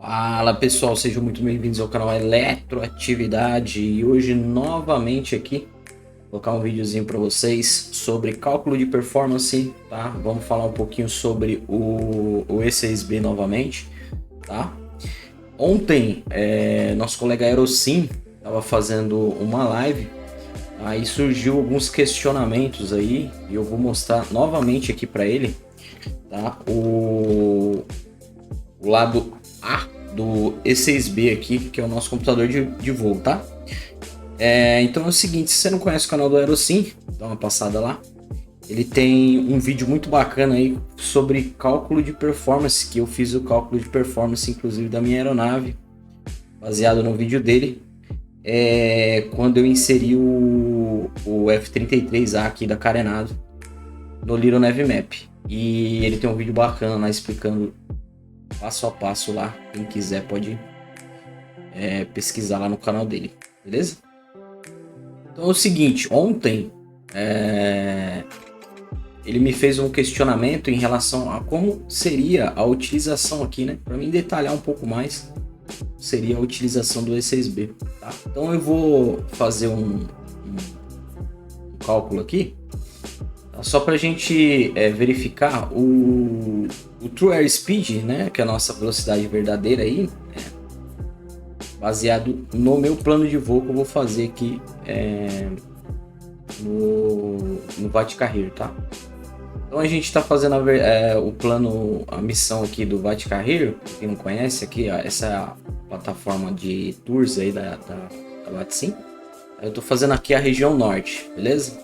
Fala pessoal, sejam muito bem-vindos ao canal Eletroatividade e hoje novamente aqui vou colocar um videozinho para vocês sobre cálculo de performance, tá? Vamos falar um pouquinho sobre o E6B novamente, tá? Ontem nosso colega Aerosim estava fazendo uma live, aí surgiu alguns questionamentos aí e eu vou mostrar novamente aqui para ele, tá? O lado A do E6B aqui, que é o nosso computador de voo, tá? Então é o seguinte, se você não conhece o canal do Aerosim, dá uma passada lá. Ele tem um vídeo muito bacana aí sobre cálculo de performance, que eu fiz o cálculo de performance, inclusive, da minha aeronave, baseado no vídeo dele. Quando eu inseri o F-33A aqui da Carenado no Little Navmap. E ele tem um vídeo bacana lá explicando passo a passo lá. Quem quiser pode pesquisar lá no canal dele, beleza? Então é o seguinte, ontem ele me fez um questionamento em relação a como seria a utilização aqui, né? Para mim detalhar um pouco mais, seria a utilização do E6B, tá? Então eu vou fazer um cálculo aqui, tá? Só para a gente verificar o True Airspeed, né? Que é a nossa velocidade verdadeira aí, baseado no meu plano de voo que eu vou fazer aqui no Vatcarir, tá? Então a gente está fazendo o plano, a missão aqui do Vatcarir. Quem não conhece aqui, ó, essa é a plataforma de tours aí da Vatsim. Eu estou fazendo aqui a região norte, beleza?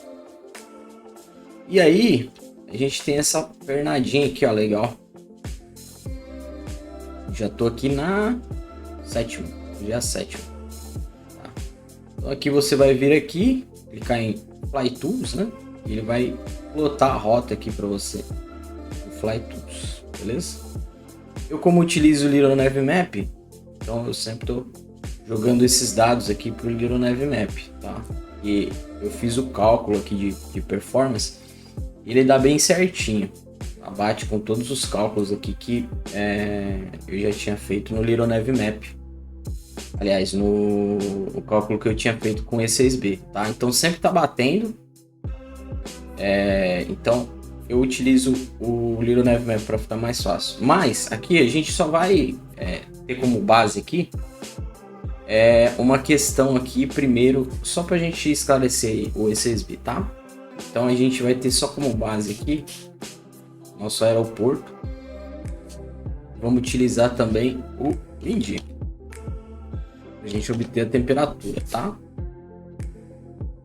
E aí a gente tem essa pernadinha aqui, ó, legal. Já tô aqui na sétima, já sétima. Tá? Então aqui você vai vir aqui, clicar em Fly Tools, né? E ele vai plotar a rota aqui para você, o Fly Tools, beleza? Eu, como utilizo o Little Navmap, então eu sempre tô jogando esses dados aqui pro Little Navmap, tá? E eu fiz o cálculo aqui de performance, e ele dá bem certinho, bate com todos os cálculos aqui que eu já tinha feito no Little Navmap. Aliás, o cálculo que eu tinha feito com E6B, tá? Então sempre tá batendo. Então eu utilizo o Little Navmap para ficar mais fácil. Mas aqui a gente só vai ter como base aqui uma questão aqui primeiro, só para a gente esclarecer o E6B, tá? Então a gente vai ter só como base aqui nosso aeroporto. Vamos utilizar também o wind, a gente obter a temperatura, tá?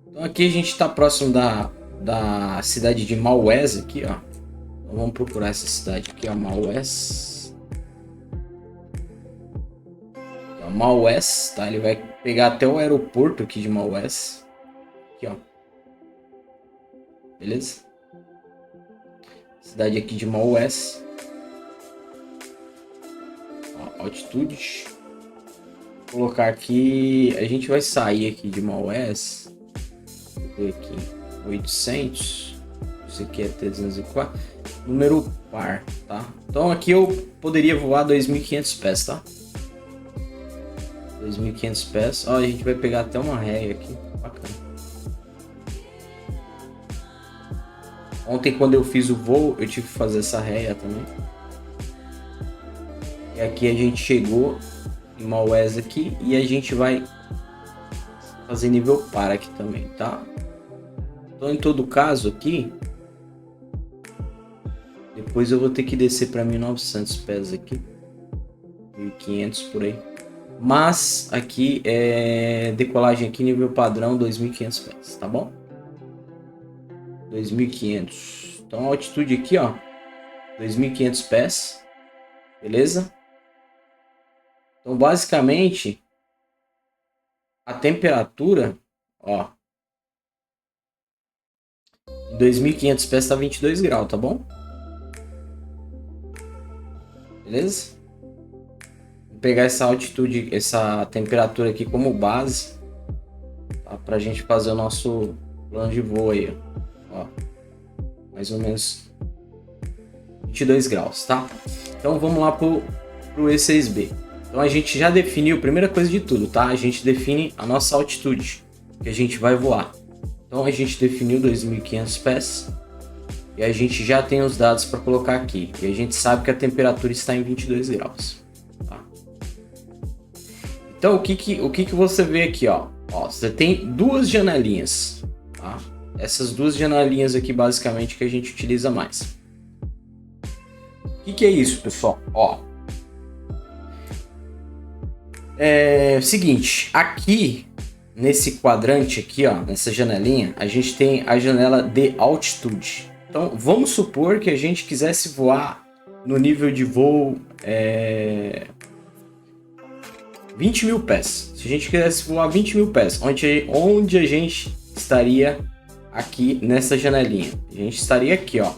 Então aqui a gente está próximo da cidade de Maués aqui, ó. Então vamos procurar essa cidade aqui, ó, Maués. Então, Maués, tá? Ele vai pegar até o aeroporto aqui de Maués. Aqui, ó. Beleza? Cidade aqui de Maués. Ó, altitude. Vou colocar aqui, a gente vai sair aqui de Maués. Vou ver aqui, 800. Isso aqui é 304. Número par, tá? Então aqui eu poderia voar 2.500 pés, tá? 2.500 pés. Ó, a gente vai pegar até uma réia aqui. Bacana. Ontem, quando eu fiz o voo, eu tive que fazer essa réia também. E aqui a gente chegou em Maués aqui e a gente vai fazer nível par aqui também, tá? Então, em todo caso aqui, depois eu vou ter que descer para 1.900 pés aqui, 1.500 por aí. Mas aqui decolagem aqui nível padrão 2.500 pés, tá bom? 2.500. Então a altitude aqui, ó, 2.500 pés, beleza? Então basicamente a temperatura, ó, 2.500 pés tá 22 graus, tá bom? Beleza? Vou pegar essa altitude, essa temperatura aqui como base, tá? Pra gente fazer o nosso plano de voo aí, ó. Mais ou menos 22 graus, tá? Então vamos lá pro E6B. Então a gente já definiu, primeira coisa de tudo, tá? A gente define a nossa altitude que a gente vai voar. Então a gente definiu 2.500 pés e a gente já tem os dados para colocar aqui. E a gente sabe que a temperatura está em 22 graus. Tá? Então o que você vê aqui, ó? Você tem duas janelinhas, tá? Essas duas janelinhas aqui basicamente que a gente utiliza mais. O que é isso, pessoal? Seguinte, aqui nesse quadrante aqui, ó, nessa janelinha, a gente tem a janela de altitude. Então, vamos supor que a gente quisesse voar no nível de voo 20 mil pés. Se a gente quisesse voar 20 mil pés, onde a gente estaria aqui nessa janelinha? A gente estaria aqui, ó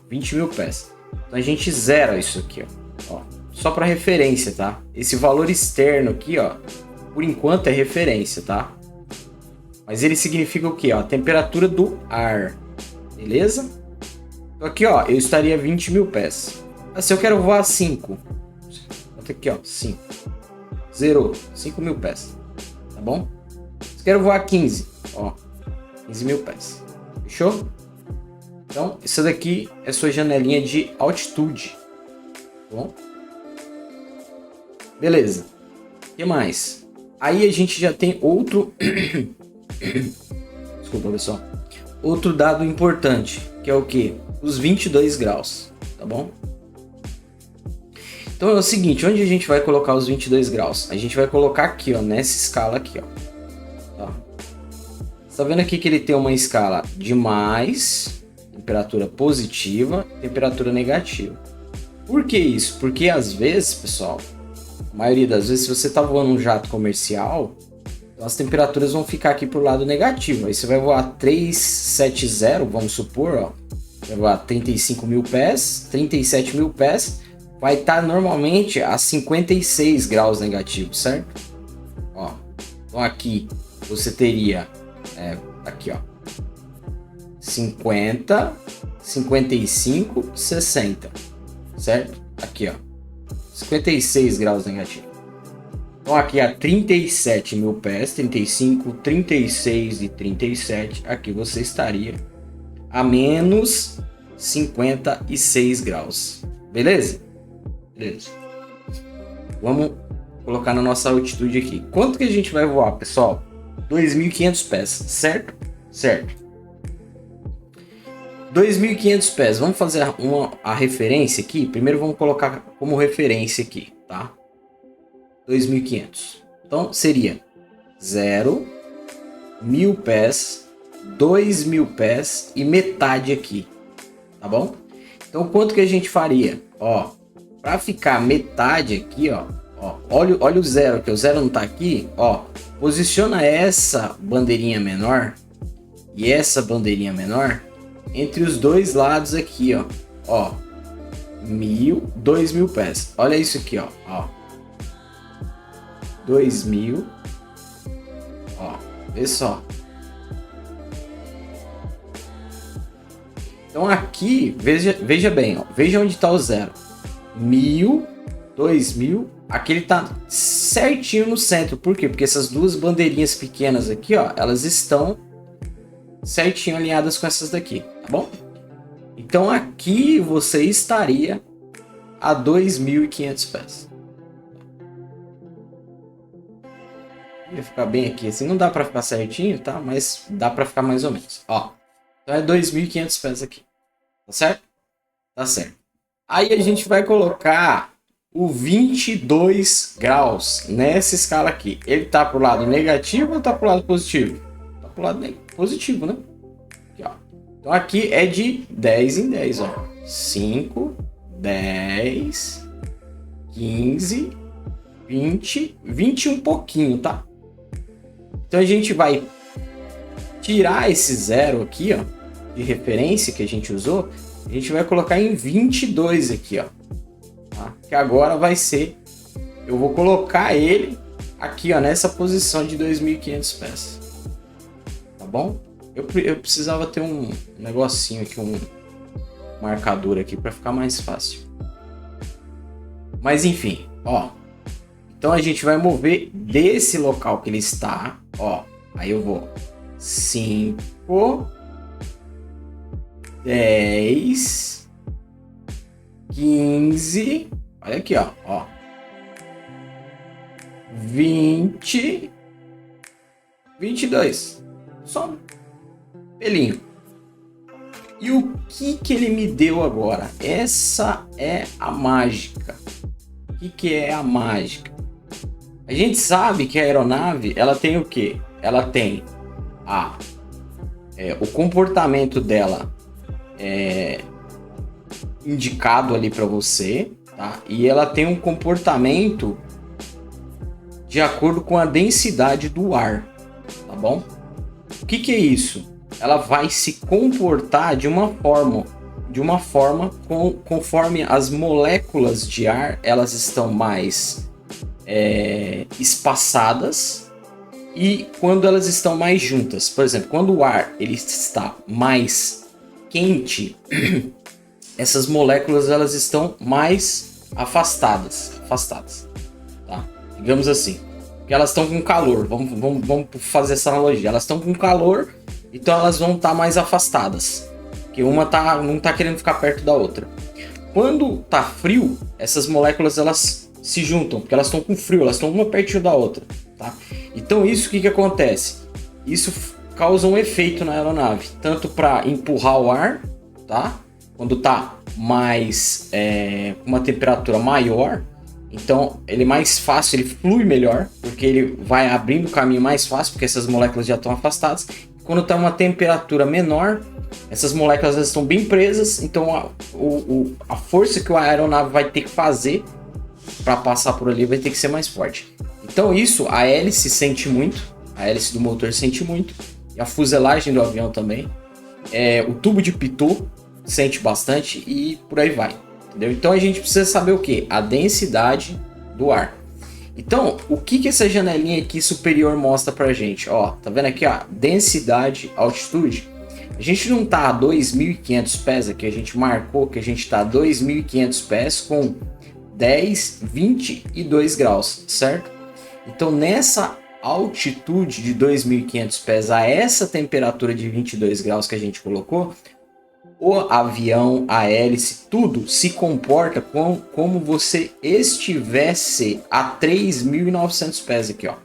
20 mil pés. Então, a gente zera isso aqui, ó. Só para referência, tá? Esse valor externo aqui, ó, por enquanto é referência, tá? Mas ele significa o quê? Ó, a temperatura do ar, beleza? Então aqui, ó, eu estaria 20 mil pés. Se eu quero voar 5, bota aqui, ó, 5. Zerou, 5 mil pés, tá bom? Se eu quero voar 15, ó, 15 mil pés. Fechou? Então, isso daqui é sua janelinha de altitude, tá bom? Beleza. O que mais? Aí a gente já tem outro... Desculpa, pessoal. Outro dado importante, que é o quê? Os 22 graus, tá bom? Então é o seguinte, onde a gente vai colocar os 22 graus? A gente vai colocar aqui, ó, nessa escala aqui, ó. Tá? Você tá vendo aqui que ele tem uma escala de mais, temperatura positiva, temperatura negativa. Por que isso? Porque às vezes, pessoal... A maioria das vezes, se você está voando um jato comercial, então as temperaturas vão ficar aqui pro lado negativo. Aí você vai voar 370, vamos supor, ó, vai voar 35 mil pés, 37 mil pés, vai estar normalmente a 56 graus negativos, certo? Ó, então aqui você teria, aqui ó, 50, 55, 60, certo? Aqui ó. 56 graus negativo. Então aqui a 37 mil pés, 35, 36 e 37, aqui você estaria a menos 56 graus. Beleza? Beleza. Vamos colocar na nossa altitude aqui. Quanto que a gente vai voar, pessoal? 2.500 pés, certo? Certo. 2.500 pés, vamos fazer a referência aqui. Primeiro vamos colocar como referência aqui, tá? 2.500. Então seria 0, 1.000 pés, 2.000 pés e metade aqui, tá bom? Então quanto que a gente faria? Ó, para ficar metade aqui, ó, olha o zero aqui, o zero não tá aqui, ó. Posiciona essa bandeirinha menor e essa bandeirinha menor entre os dois lados aqui, ó, 2.000 pés. Olha isso aqui, ó, 2.000, ó, vê só. Então aqui, veja bem, ó, veja onde está o zero. 1.000, 2.000, aqui ele tá certinho no centro. Por quê? Porque essas duas bandeirinhas pequenas aqui, ó, elas estão certinho alinhadas com essas daqui, tá bom? Então aqui você estaria a 2.500 pés. Ia ficar bem aqui, assim, não dá para ficar certinho, tá? Mas dá para ficar mais ou menos, ó. Então é 2.500 pés aqui, tá certo? Tá certo. Aí a gente vai colocar o 22 graus nessa escala aqui. Ele tá pro lado negativo ou tá pro lado positivo? Tá pro lado positivo, né? Aqui, ó. Então aqui é de 10 em 10, ó. 5, 10, 15, 20, 20 um pouquinho, tá? Então a gente vai tirar esse zero aqui, ó, de referência que a gente usou, a gente vai colocar em 22 aqui, ó. Tá? Que agora vai ser, eu vou colocar ele aqui, ó, nessa posição de 2.500 pés. Tá bom? Eu precisava ter um negocinho aqui, um marcador aqui para ficar mais fácil. Mas enfim, ó. Então a gente vai mover desse local que ele está, ó. Aí eu vou 5, 10, 15, olha aqui, ó. 20, 22. Só um pelinho. E o que ele me deu agora? Essa é a mágica. O que é a mágica? A gente sabe que a aeronave, ela tem o quê? Ela tem o comportamento dela indicado ali para você, tá? E ela tem um comportamento de acordo com a densidade do ar, tá bom? O que é isso? Ela vai se comportar de uma forma conforme as moléculas de ar elas estão mais espaçadas e quando elas estão mais juntas. Por exemplo, quando o ar ele está mais quente, essas moléculas elas estão mais afastadas, tá? Digamos assim, porque elas estão com calor. Vamos fazer essa analogia. Elas estão com calor, então elas vão estar mais afastadas, porque uma não está querendo ficar perto da outra. Quando tá frio, essas moléculas elas se juntam, porque elas estão com frio, elas estão uma pertinho da outra, tá? Então isso, o que acontece? Isso causa um efeito na aeronave, tanto para empurrar o ar, tá? Quando tá mais uma temperatura maior, então ele é mais fácil, ele flui melhor, porque ele vai abrindo o caminho mais fácil, porque essas moléculas já estão afastadas. Quando tá uma temperatura menor, essas moléculas estão bem presas, então a força que a aeronave vai ter que fazer para passar por ali vai ter que ser mais forte. Então isso a hélice sente muito, a hélice do motor sente muito, e a fuselagem do avião também, o tubo de pitot sente bastante e por aí vai, entendeu? Então a gente precisa saber o que? A densidade do ar. Então o que essa janelinha aqui superior mostra pra gente? Ó, tá vendo aqui, ó, densidade, altitude. A gente não tá a 2.500 pés aqui, a gente marcou que a gente tá a 2.500 pés com 10, 22 graus, certo? Então nessa altitude de 2.500 pés a essa temperatura de 22 graus que a gente colocou, o avião, a hélice, tudo se comporta como você estivesse a 3.900 pés aqui, ó.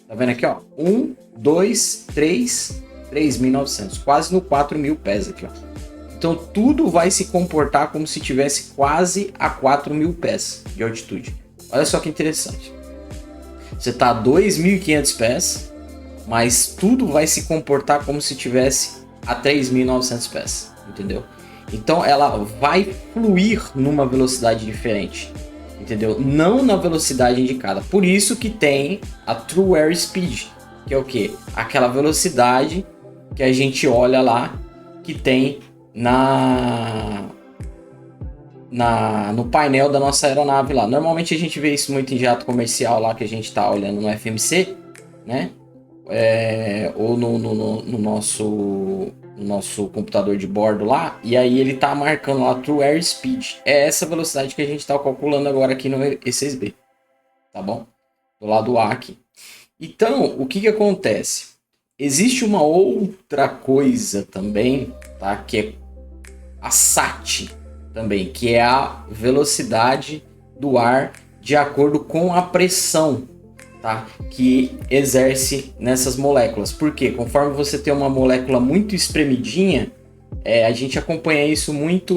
Tá vendo aqui, ó? 1, 2, 3, 3.900, quase no 4.000 pés aqui, ó. Então tudo vai se comportar como se tivesse quase a 4.000 pés de altitude. Olha só que interessante. Você está a 2.500 pés, mas tudo vai se comportar como se tivesse a 3.900 pés, entendeu? Então ela vai fluir numa velocidade diferente, entendeu? Não na velocidade indicada. Por isso que tem a True Airspeed, que é o quê? Aquela velocidade que a gente olha lá, que tem no painel da nossa aeronave lá. Normalmente a gente vê isso muito em jato comercial lá que a gente está olhando no FMC, né? Ou no nosso computador de bordo lá, e aí ele tá marcando lá True Airspeed. É essa velocidade que a gente está calculando agora aqui no E6B, tá bom? Do lado A aqui. Então, o que acontece? Existe uma outra coisa também, tá? Que é a SAT também, que é a velocidade do ar de acordo com a pressão, tá? Que exerce nessas moléculas. Por quê? Conforme você tem uma molécula muito espremidinha, a gente acompanha isso muito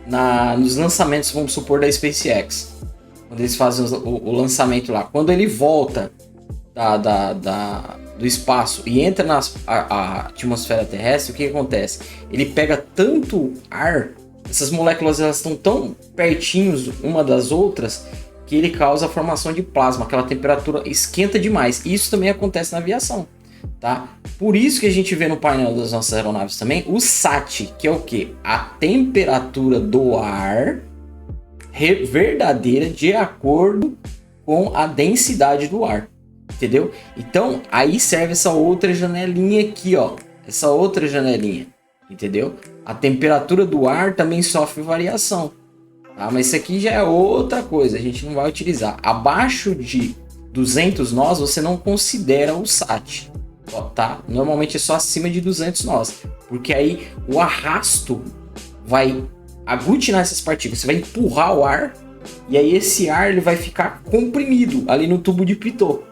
nos lançamentos, vamos supor, da SpaceX. Quando eles fazem o lançamento lá. Quando ele volta do espaço e entra na atmosfera terrestre, o que acontece? Ele pega tanto ar, essas moléculas elas estão tão pertinhos uma das outras que ele causa a formação de plasma, aquela temperatura esquenta demais. E isso também acontece na aviação, tá? Por isso que a gente vê no painel das nossas aeronaves também o SAT, que é o que? A temperatura do ar verdadeira de acordo com a densidade do ar. Entendeu? Então, aí serve essa outra janelinha aqui, ó. Essa outra janelinha. Entendeu? A temperatura do ar também sofre variação. tá? Mas isso aqui já é outra coisa, a gente não vai utilizar. Abaixo de 200 nós, você não considera o SAT, tá? Normalmente é só acima de 200 nós, porque aí o arrasto vai aglutinar essas partículas, você vai empurrar o ar, e aí esse ar ele vai ficar comprimido ali no tubo de Pitot.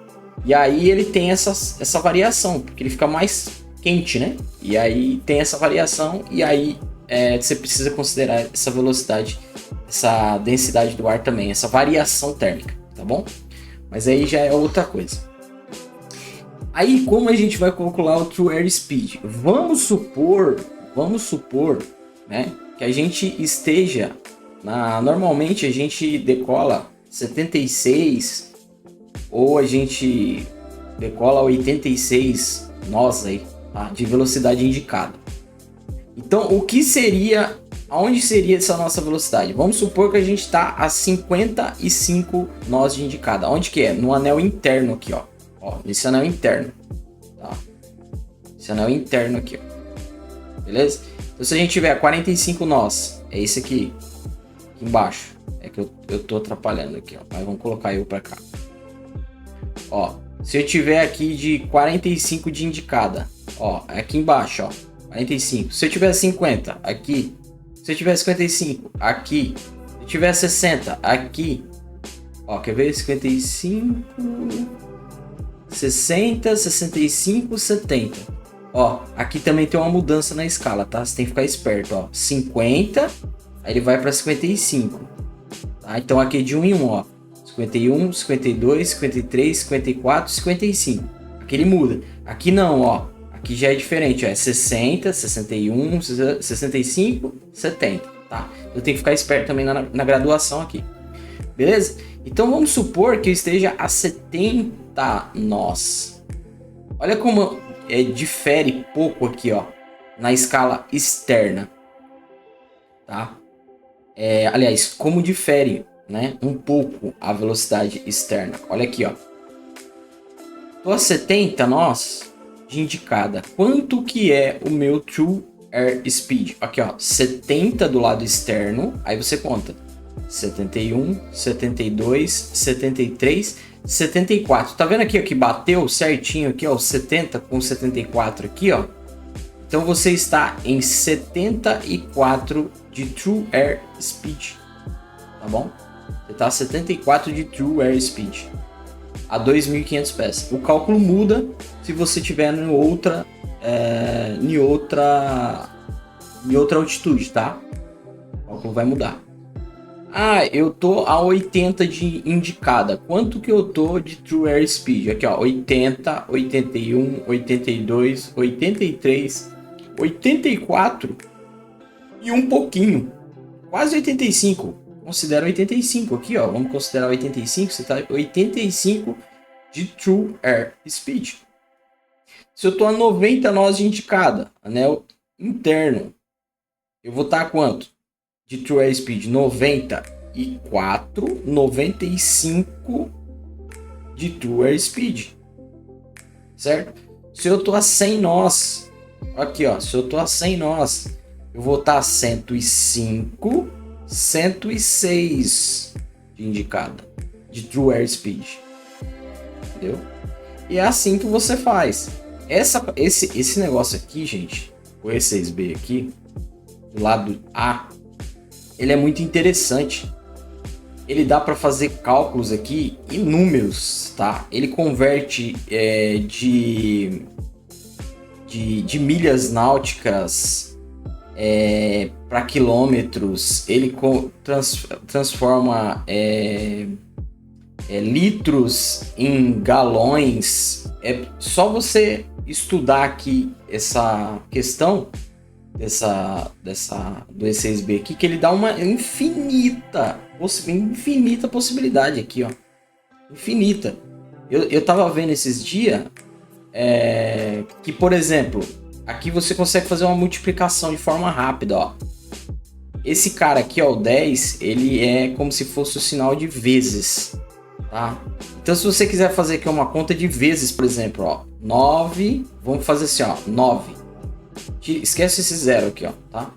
E aí ele tem essa variação, porque ele fica mais quente, né? E aí tem essa variação, e aí você precisa considerar essa velocidade, essa densidade do ar também, essa variação térmica, tá bom? Mas aí já é outra coisa. Aí como a gente vai calcular o True Airspeed? Vamos supor, né, que a gente esteja normalmente a gente decola 76 ou a gente decola 86 nós aí, tá, de velocidade indicada. Então, o que seria, aonde seria essa nossa velocidade? Vamos supor que a gente está a 55 nós de indicada. Onde que é? No anel interno aqui, ó. Nesse anel interno, tá? Esse anel interno aqui, ó. Beleza? Então, se a gente tiver 45 nós, é esse aqui embaixo. É que eu tô atrapalhando aqui, ó. Mas vamos colocar eu para cá. Ó, se eu tiver aqui de 45 de indicada, ó, aqui embaixo, ó, 45. Se eu tiver 50, aqui. Se eu tiver 55, aqui. Se eu tiver 60, aqui. Ó, quer ver? 55, 60, 65, 70. Ó, aqui também tem uma mudança na escala, tá? Você tem que ficar esperto, ó. 50, aí ele vai para 55. Tá? Então aqui é de 1 em 1, ó. 51, 52, 53, 54, 55. Aqui ele muda. Aqui não, ó. Aqui já é diferente, ó. É 60, 61, 65, 70, tá? Eu tenho que ficar esperto também na graduação aqui. Beleza? Então vamos supor que eu esteja a 70 nós. Olha como difere pouco aqui, ó, na escala externa, tá? Aliás, como difere, né, um pouco a velocidade externa. Olha aqui, ó. Tô a 70 nós de indicada. Quanto que é o meu True Airspeed? Aqui, ó, 70 do lado externo, aí você conta. 71, 72, 73, 74. Tá vendo aqui, ó, que bateu certinho aqui, ó, 70 com 74 aqui, ó. Então você está em 74 de True Airspeed, tá bom? Você está a 74 de True Airspeed a 2.500 pés. O cálculo muda se você tiver em outra altitude, tá? O cálculo vai mudar. Ah, eu tô a 80 de indicada. Quanto que eu tô de True Airspeed? Aqui, ó, 80, 81, 82, 83, 84 e um pouquinho. Quase 85. Considera 85 aqui, ó. Vamos considerar 85. Você tá 85 de True Airspeed. Se eu tô a 90 nós de indicada, anel interno, eu vou estar a quanto? De True Airspeed 94, 95 de True Airspeed, certo? Se eu tô a 100 nós, aqui, ó, se eu tô a 100 nós, eu vou estar a 105, 106 de indicada de True Airspeed, entendeu? E é assim que você faz. Esse negócio aqui, gente, o E6B aqui, do lado A, ele é muito interessante. Ele dá para fazer cálculos aqui em números, tá? Ele converte de milhas náuticas para quilômetros. Ele transforma litros em galões. É só você estudar aqui essa questão do E6B aqui, que ele dá uma infinita possibilidade aqui, ó. Infinita. Eu tava vendo esses dias que, por exemplo, aqui você consegue fazer uma multiplicação de forma rápida, ó. Esse cara aqui, ó, o 10, ele é como se fosse o sinal de vezes, tá? Então, se você quiser fazer aqui uma conta de vezes, por exemplo, ó, 9, vamos fazer assim, ó, 9. Esquece esse zero aqui, ó, tá?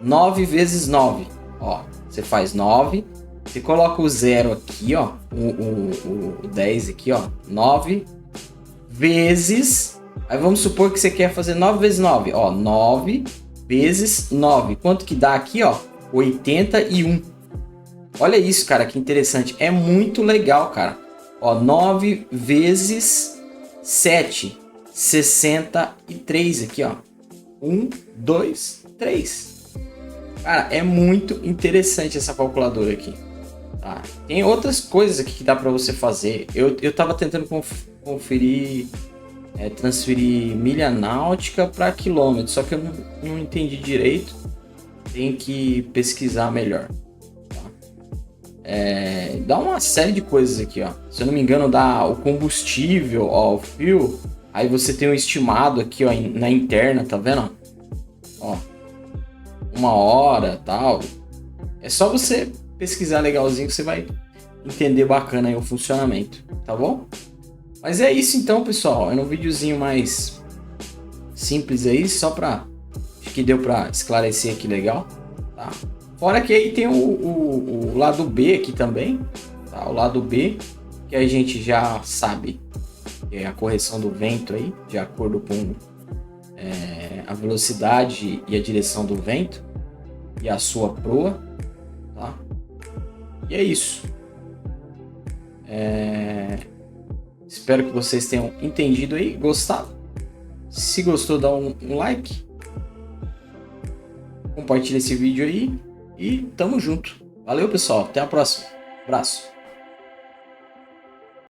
9 vezes 9, ó, Você faz 9. Você coloca o 0 aqui, ó. O 10 aqui, ó. 9 vezes... Aí vamos supor que você quer fazer 9 vezes 9. Ó, 9 vezes 9. Quanto que dá aqui, ó? 81. Olha isso, cara, que interessante. É muito legal, cara. Ó, 9 vezes 7. 63 aqui, ó. 1, 2, 3. Cara, é muito interessante essa calculadora aqui. Tá? Tem outras coisas aqui que dá para você fazer. Eu tava tentando conferir, transferir milha náutica para quilômetros, só que eu não entendi direito. Tem que pesquisar melhor. Dá uma série de coisas aqui, ó. Se eu não me engano, dá o combustível, ó, o fuel. Aí você tem um estimado aqui, ó, na interna, tá vendo? Ó, 1 hora, tal. É só você pesquisar legalzinho que você vai entender bacana aí o funcionamento, tá bom? Mas é isso então, pessoal. É um videozinho mais simples aí, só pra... Acho que deu pra esclarecer aqui legal, tá? Fora que aí tem o lado B aqui também, tá? O lado B, que a gente já sabe, que é a correção do vento aí, de acordo com a velocidade e a direção do vento e a sua proa, tá? E é isso. Espero que vocês tenham entendido aí, gostado. Se gostou, dá um like. Compartilha esse vídeo aí. E tamo junto. Valeu, pessoal. Até a próxima. Abraço.